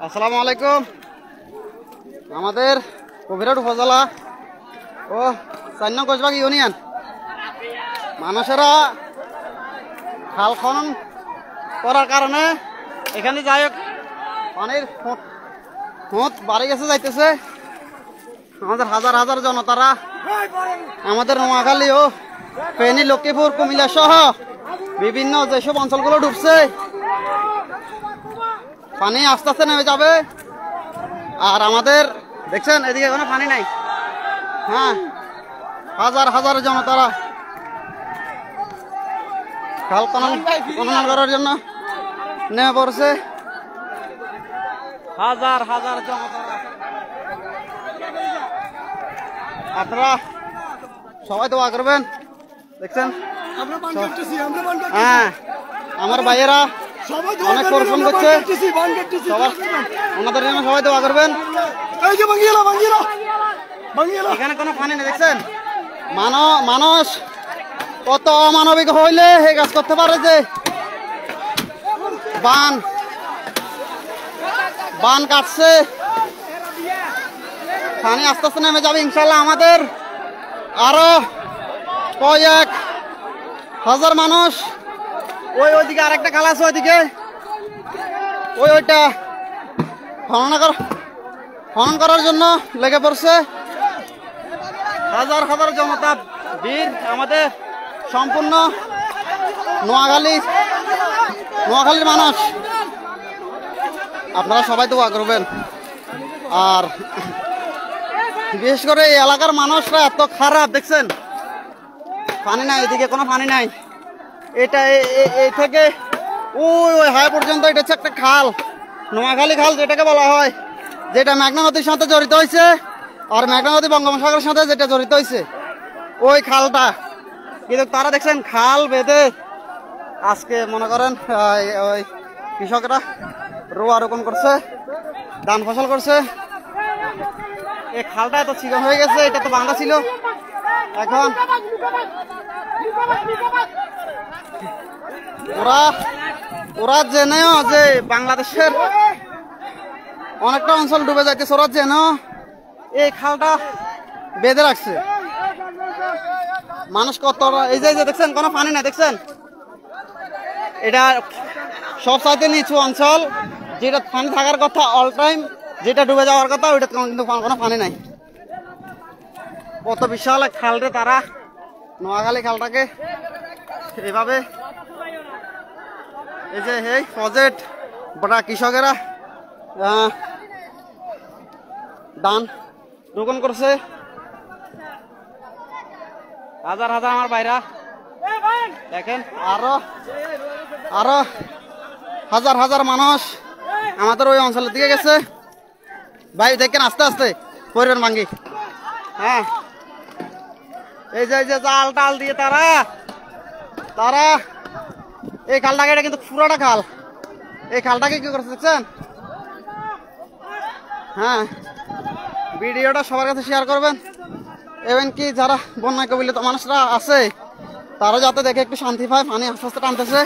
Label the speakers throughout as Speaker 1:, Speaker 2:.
Speaker 1: আসসালামু আলাইকুম। আমাদের কবিরহাট উপজেলা ও ৪ নং কসবাগ ইউনিয়ন মানুষেরা খাল খনন করার কারণে এখানে যাই হোক পানির খুঁত বাড়ি গেছে যাইতেছে। আমাদের হাজার হাজার জনতারা আমাদের নোয়াখালী ও ফেনী, লক্ষ্মীপুর, কুমিল্লা সহ বিভিন্ন যেসব অঞ্চলগুলো ডুবছে পানি আস্তে আস্তে নেমে যাবে। আর আমাদের দেখছেন এদিকে কোনো পানি নাই। হ্যাঁ, হাজার হাজার জনতারা খাল খনন করার জন্য নেমে পড়ছে। হাজার হাজার জনতারা, আপনারা সবাই দোয়া করবেন। দেখছেন হ্যাঁ, আমার ভাইয়েরা অনেক পরিশ্রম করছে, ওনাদের জন্য সবাই দোয়া করবেন। এখানে কোনো পানি নেই। দেখছেন মানুষ কত অমানবিক হইলে এই কাজ করতে পারে যে বান কাটছে, পানি আস্তে আস্তে নেমে যাবে ইনশাল্লাহ। আমাদের আরো কয়েক হাজার মানুষ ওইদিকে আরেকটা খাল আছে, ওইদিকে ওইটা খনন করার জন্য লেগে পড়ছে। হাজার হাজার জনতা বীর আমাদের সম্পূর্ণ নোয়াখালীর মানুষ, আপনারা সবাই দোয়া করবেন। আর বিশেষ করে এই এলাকার মানুষরা এত খারাপ, দেখছেন পানি নাই, এদিকে কোনো পানি নাই। এটা এই থেকে ওই হাই পর্যন্ত এটা হচ্ছে একটা খাল, নোয়াখালী খাল যেটাকে বলা হয়, যেটা মেঘনা নদীর সাথে জড়িত হয়েছে। আর মেঘনা নদী বঙ্গোপসাগরের সাথে যেটা জড়িত হয়েছে ওই খালটা। কিন্তু তারা দেখছেন খাল বেঁধে আজকে মনে করেন ওই কৃষকরা রোয়া রোপণ করছে, ধান ফসল করছে। এই খালটা এত চিকন হয়ে গেছে, এটা তো বাঁধা ছিল। এখন ওরা জেনেও যে বাংলাদেশের অনেকটা অঞ্চল ডুবে যাইতেছে, ওরা জেনেও এই খালটা বেঁধে রাখছে। মানুষ কত এই যে দেখছেন কোনো পানি নাই। দেখছেন এটা সবচাইতে নিচু অঞ্চল, যেটা পানি থাকার কথা অল টাইম, যেটা ডুবে যাওয়ার কথা ওইটা কিন্তু কোনো পানি নাই। কত বিশাল এক খালরে তারা নোয়াখালী খালটাকে এভাবে এই যে এই প্রজেক্ট বড় কৃষকেরা ধান রোপণ করছে। হাজার হাজার আমার ভাইরা দেখেন, আরো হাজার হাজার মানুষ আমাদের ওই অঞ্চলের দিকে গেছে। ভাই দেখেন আস্তে আস্তে পরিবেন ভাঙ্গি। হ্যাঁ, এই যে জাল টাল দিয়ে তারা এই খালটাকে, এটা কিন্তু পুরোটা খাল, এই খালটাকে কি করছে দেখছেন। হ্যাঁ, ভিডিওটা সবার কাছে শেয়ার করবেন, এবং কি যারা বন্যা কবলিত মানুষরা আছে তারা যাতে দেখে একটু শান্তি পায়। পানি আস্তে আস্তে টানতেছে,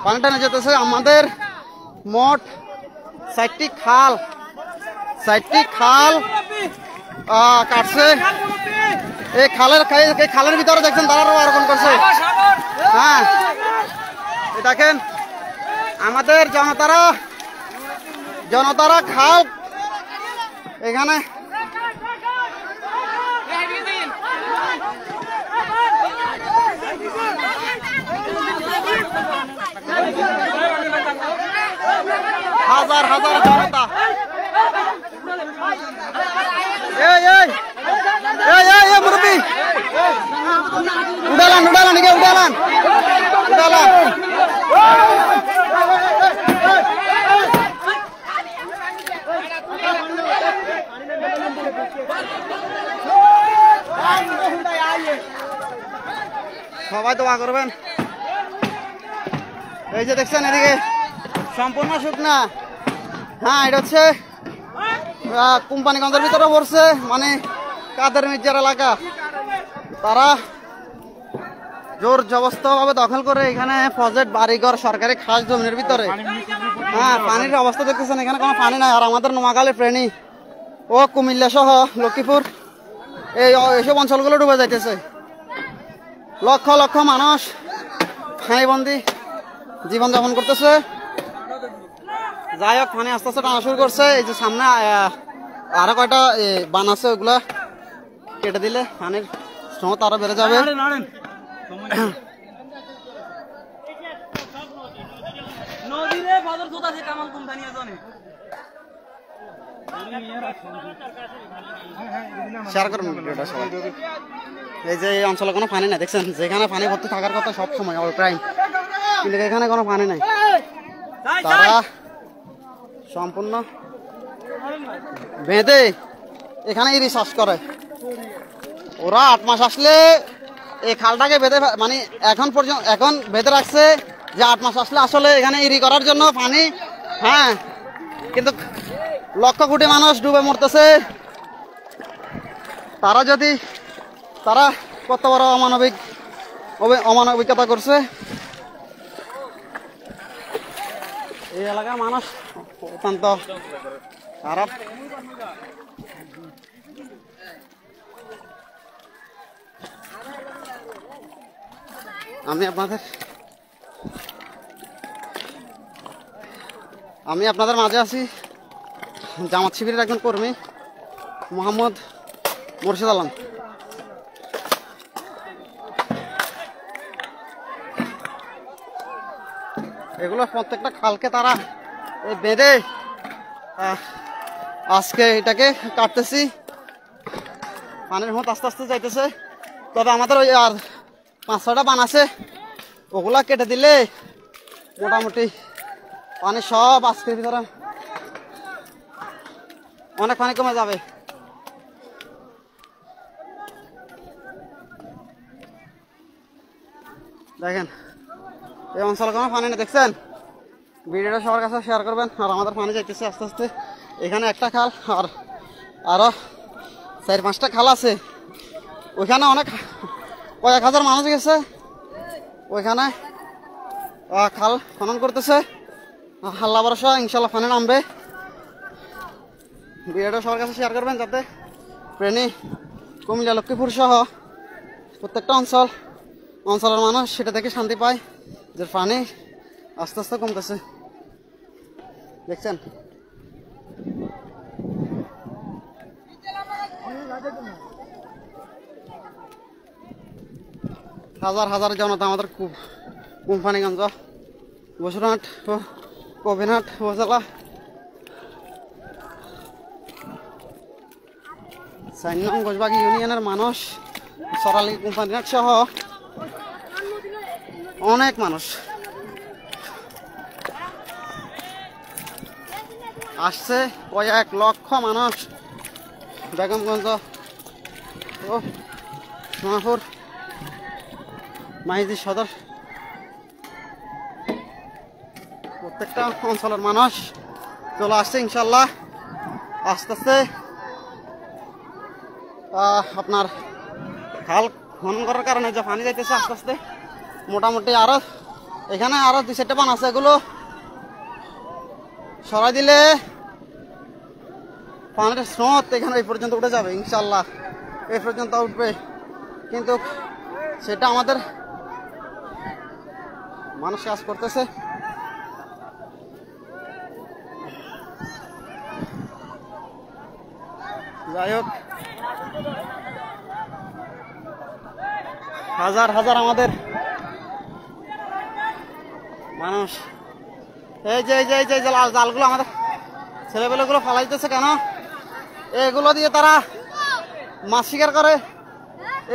Speaker 1: পানি টানে যেতেছে। আমাদের মোট 4টি খাল কাটছে। এই খালের ভিতরে দেখছেন তারা রোপণ করছে। হ্যাঁ, দেখেন আমাদের জনতারা খাল এখানে হাজার হাজার জনতা। মুরব্বী উড়ালান সবাই দোয়া করবেন। এই যে দেখছেন এদিকে সম্পূর্ণ শুকনা। হ্যাঁ, এটা হচ্ছে কোম্পানিগঞ্জের ভিতরে পড়ছে, মানে কাদের মির্জার এলাকা। তারা জোর জবরদস্ত ভাবে দখল করে এখানে প্রজেক্ট বাড়িঘর সরকারি খাস জমির ভিতরে হ্যাঁ, পানির অবস্থা দেখতেছেন, এখানে কোনো পানি নাই। আর আমাদের নোয়াখালী, ফেনী ও কুমিল্লা সহ লক্ষ্মীপুর এইসব অঞ্চলগুলো ডুবে যাইতেছে। লক্ষ লক্ষ মানুষ পানিবন্দী জীবনযাপন করতেছে। যাই হোক, পানি আস্তে আস্তে টানা শুরু করছে। এই যে সামনে আরো কয়টা বান আছে, ওইগুলা কেটে দিলে পানির স্রোত আরো বেড়ে যাবে। শেয়ার করুন ভিডিওটা সবাই। এই যে এই অঞ্চলে কোনো পানি নাই, দেখছেন, যেখানে পানি ভর্তি থাকার কথা সব সময় অল টাইম, কিন্তু এখানে কোনো পানি নাই। তারা সম্পূর্ণ বেঁধে এখানে ইরি চাষ করে। ওরা 8 মাস আসলে এই খালটাকে বেঁধে, মানে এখন বেঁধে রাখছে যে 8 মাস আসলে আসলে এখানে ইরি করার জন্য পানি। হ্যাঁ, কিন্তু লক্ষ কোটি মানুষ ডুবে মরতেছে। তারা কত বড় অমানবিকতা করছে। এই এলাকার মানুষ অত্যন্ত খারাপ। আমি আপনাদের মাঝে আছি জামাত শিবিরের একজন কর্মী, মোহাম্মদ মুর্শিদ আলম। এগুলো প্রত্যেকটা খালকে তারা বেঁধে আজকে এটাকে কাটতেছি। পানির মত আস্তে আস্তে যাইতেছে। তবে আমাদের ওই আর 5-6টা বান আছে, ওগুলা কেটে দিলে মোটামুটি পানি সব আজকের ভিতরে অনেক পানি কমে যাবে। দেখেন, এই অঞ্চলে কোনো পানি নেই, দেখছেন। ভিডিওটা সবার কাছে শেয়ার করবেন। আর আমাদের পানি যাইতেছে আস্তে আস্তে। এখানে একটা খাল আর আরো 4-5টা খাল আছে। ওইখানে অনেক কয়েক হাজার মানুষ গেছে, ওইখানে খাল খনন করতেছে। আল্লাহ ভরসা, ইনশাল্লাহ পানি নামবে। ভিডিওটা সবার কাছে শেয়ার করবেন, যাতে ফেনী, কুমিল্লা, লক্ষ্মীপুর সহ প্রত্যেকটা অঞ্চলের মানুষ সেটা থেকে শান্তি পায় যে পানি আস্তে আস্তে কমতেছে। দেখছেন, হাজার হাজার জনতা আমাদের কোম্পানিগঞ্জ, বসুরহাট ও কবিরহাট উপজেলা, 4 নং ঘোষবাগী ইউনিয়নের মানুষ, সরালি কোম্পানিঘাট সহ অনেক মানুষ আসছে। কয়েক লক্ষ মানুষ বেগমগঞ্জ ও সোনাপুর, মাইজি সদর, প্রত্যেকটা অঞ্চলের মানুষ চলে আসছে। ইনশাল্লাহ আস্তে আস্তে আপনার খাল খনন করার কারণে যে পানি যাইতেছে আস্তে আস্তে, মোটামুটি এখানে আরো 2-4টা বান আছে, এগুলো সরাই দিলে পানির স্রোত এখানে এই পর্যন্ত উঠে যাবে। ইনশাল্লাহ এই পর্যন্ত উঠবে, কিন্তু সেটা আমাদের মানুষ কাজ করতেছে। যাই হোক, হাজার হাজার আমাদের মানুষ, এই যে জালগুলো আমাদের ছেলেপেলেগুলো ফালাইতেছে কেন? এগুলো দিয়ে তারা মাছ শিকার করে।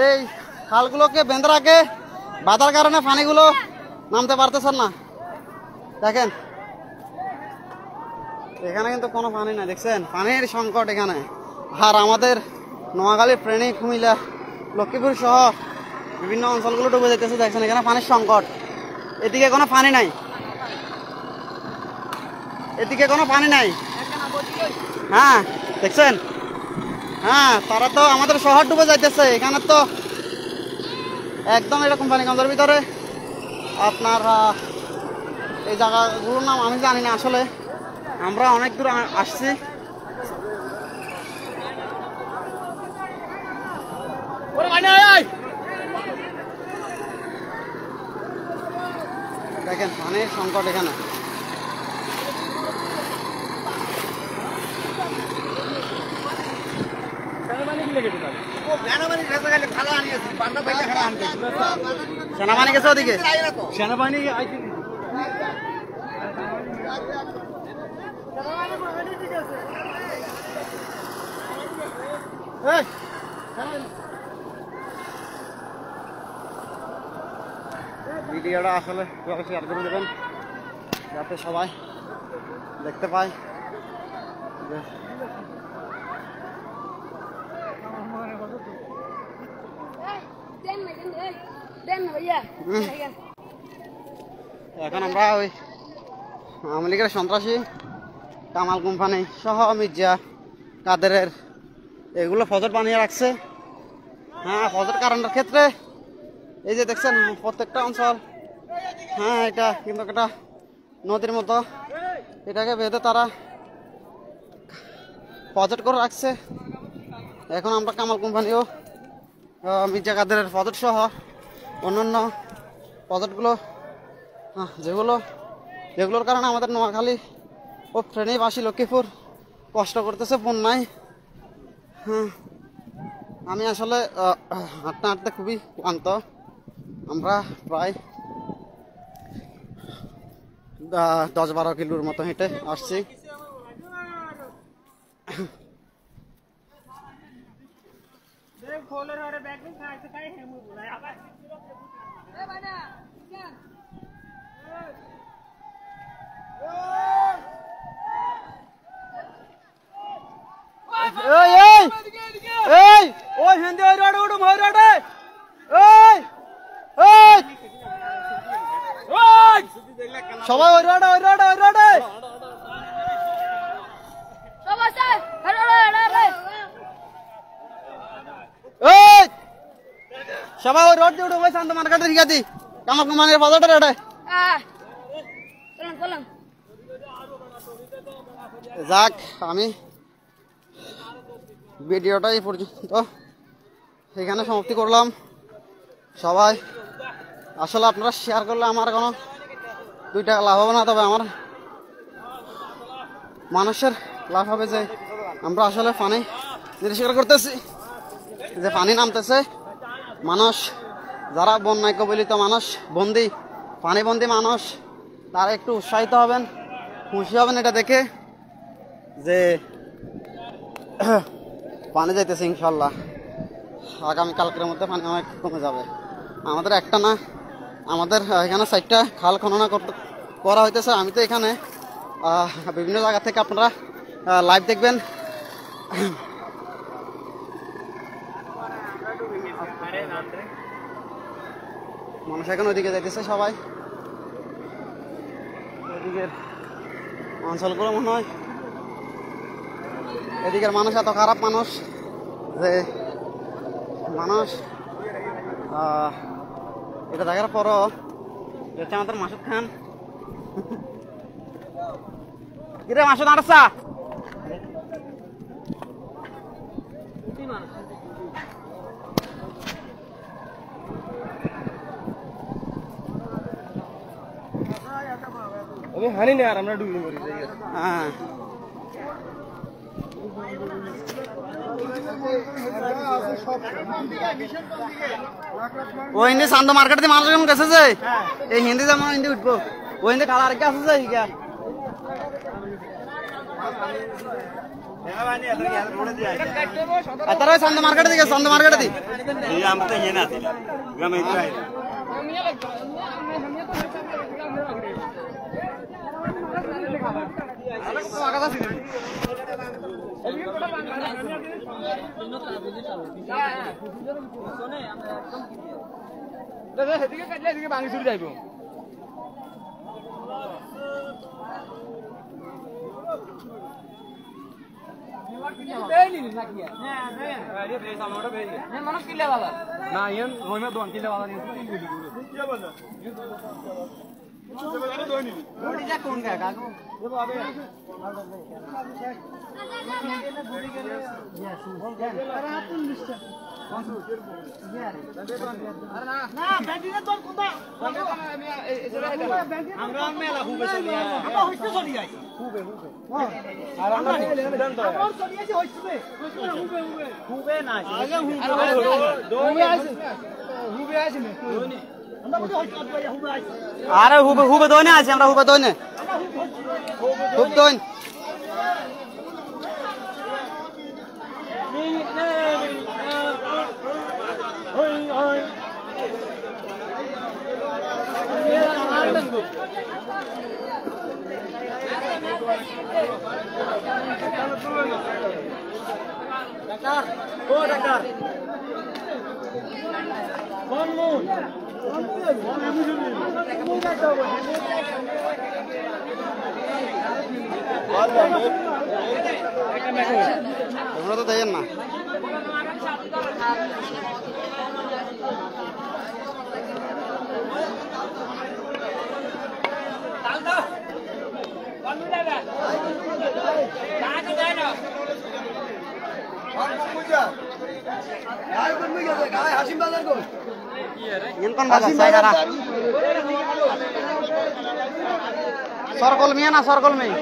Speaker 1: এই খালগুলোকে বেঁধে রাখে, বাধার কারণে পানিগুলো নামতে পারতেছেন না। দেখেন, এখানে কিন্তু কোনো পানি নাই, দেখছেন, পানির সংকট এখানে। আর আমাদের নোয়াখালী, ফেনী, কুমিল্লা, লক্ষ্মীপুর সহ বিভিন্ন অঞ্চলগুলো ডুবে যেতেছে। দেখছেন, এখানে পানির সংকট। এদিকে কোনো পানি নাই, এদিকে কোনো পানি নাই। হ্যাঁ, দেখছেন, হ্যাঁ, তারা তো আমাদের শহর ডুবে যাইতেছে। এখানে তো একদম এরকম পানিগঞ্জের ভিতরে আপনার এই জায়গাগুলোর নাম আমি জানি না আসলে, আমরা অনেক দূর আসছি। দেখেন পানির সংকট এখানে। সেনাবাহিনী গেছে ওদিকে, সেনাবাহিনী ভিডিওটা আসলে শেয়ার করে দেবেন যাতে সবাই দেখতে পায়। এখন আমরা ওই আওয়ামী লীগের সন্ত্রাসী কামাল কোম্পানি সহ মির্জা কাদেরের এগুলো ফজর বানিয়ে রাখছে। হ্যাঁ, ফজর কারণের ক্ষেত্রে এই যে দেখছেন প্রত্যেকটা অঞ্চল, হ্যাঁ এটা কিন্তু একটা নদীর মতো, এটাকে বেঁধে তারা প্রজেক্ট করে রাখছে। এখন আমরা কামাল কোম্পানিও মির্জা কাদেরের প্রজেক্ট সহ অন্যান্য প্রজেক্টগুলো যেগুলোর কারণে আমাদের নোয়াখালী ও ফেনীবাসী লক্ষ্মীপুর কষ্ট করতেছে বন্যায়। হ্যাঁ, আমি আসলে হাঁটতে হাঁটতে খুবই ক্লান্ত। আমরা প্রায় 10-12 কিলোর মতো হেঁটে আসছি। সবাই ওই রোডে সবাই ওই রোড দিয়ে উঠে শান্ত মার্কেটে ঠিক আছে কামাল কোম্পানির বাজারটা রেটে যাক। আমি ভিডিওটা এই পর্যন্ত এখানে সমাপ্তি করলাম। সবাই আসলে আপনারা শেয়ার করলে আমার কোনো 2 টাকা লাভ হবে না, তবে আমার মানুষের লাভ হবে যে আমরা আসলে পানি নিরীক্ষণ করতেছি, যে পানি নামতেছে। মানুষ যারা বন্যায় কবলিত মানুষ, পানিবন্দী মানুষ, তারা একটু উৎসাহিত হবেন, খুশি হবেন এটা দেখে যে পানি যাইতেছে। ইনশাল্লাহ আগামী কালকের মধ্যে পানি অনেক কমে যাবে। আমাদের একটা না, আমাদের এখানে 4টা খাল খনন করা হইতেছে। আমি তো এখানে বিভিন্ন জায়গা থেকে আপনারা লাইভ দেখবেন। মানুষ এখন ওইদিকে যাইতেছে, সবাই ওইদিকের অঞ্চলগুলো মনে হয়, এদিকের মানুষ এত খারাপ মানুষ যে মানুষ এটা দেখার পরও হচ্ছে আমাদের মাসুদ খান। কিরে মাসুদ আড়সা হানি না আর আমরা ডুবে মরি। হ্যাঁ, ও হিন্দি শান্ত মার্কেট দিয়ে মানুষ যখন গেছে যে এই হিন্দি যেমন হিন্দি উঠবো, ও হিন্দি খালা আর কি আছে যে হিগা তারা শান্ত মার্কেটে দিকে, শান্ত মার্কেটে দি ভাঙি চুরি যাইব। না কোন কাকা আমরা মেলা হুবে চলি আমরা হইতে চলি যাই হুবে হুবে আর আমরা সিদ্ধান্ত আমরা চলি যাই হইছে হুবে হুবে হুবে না আগে হুবে আছে হুবে আছে না আমরা বলি হইতে হুবে আছে আরে হুবে হুবে দইনে আছে আমরা হুবে দইনে হুব দইন ওই ওই ডাক্তার ও ডাক্তার কোন মুন তোমরা তো দেন না সরকল মিয়া না সরকল মেয়ে